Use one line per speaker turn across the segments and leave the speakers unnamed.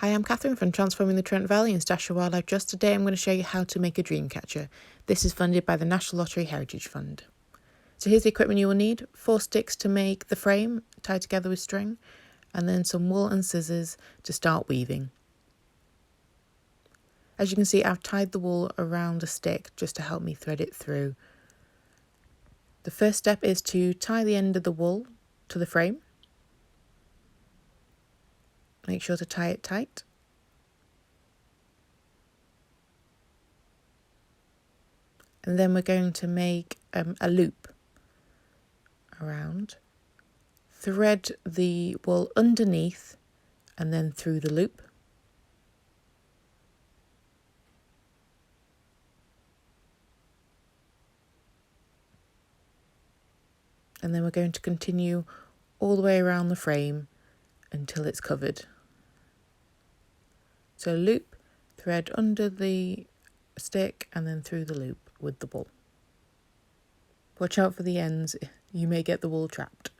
Hi, I'm Katheryn from Transforming the Trent Valley in Staffordshire Wildlife Trust. Today I'm going to show you how to make a Dreamcatcher. This is funded by the National Lottery Heritage Fund. So here's the equipment you will need. 4 sticks to make the frame, tied together with string, and then some wool and scissors to start weaving. As you can see, I've tied the wool around a stick just to help me thread it through. The first step is to tie the end of the wool to the frame. Make sure to tie it tight. And then we're going to make a loop around. Thread the wool underneath and then through the loop. And then we're going to continue all the way around the frame until it's covered. So loop, thread under the stick and then through the loop with the wool. Watch out for the ends, you may get the wool trapped.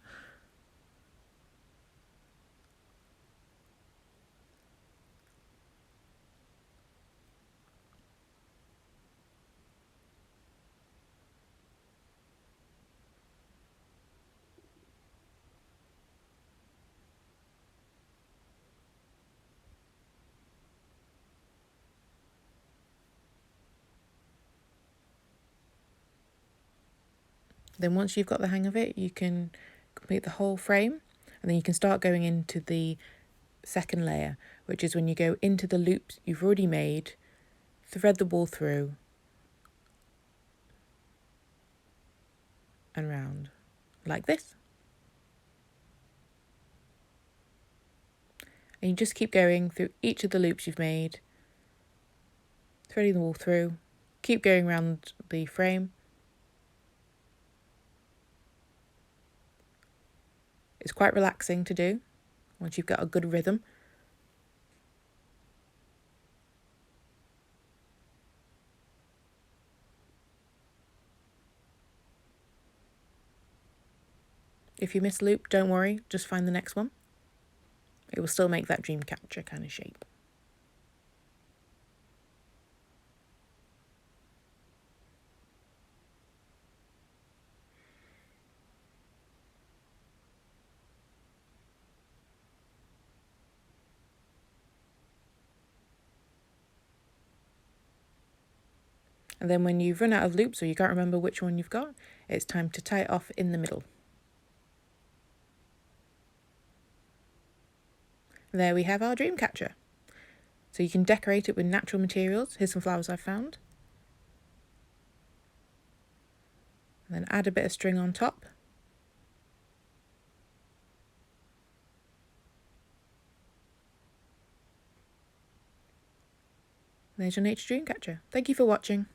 Then once you've got the hang of it, you can complete the whole frame and then you can start going into the second layer, which is when you go into the loops you've already made, thread the wool through and round, like this. And you just keep going through each of the loops you've made, threading the wool through, keep going around the frame. It's quite relaxing to do once you've got a good rhythm. If you miss a loop, don't worry, just find the next one. It will still make that Dreamcatcher kind of shape. And then when you've run out of loops or you can't remember which one you've got, it's time to tie it off in the middle. There we have our Dreamcatcher. So you can decorate it with natural materials. Here's some flowers I've found. And then add a bit of string on top. There's your Nature Dreamcatcher. Thank you for watching.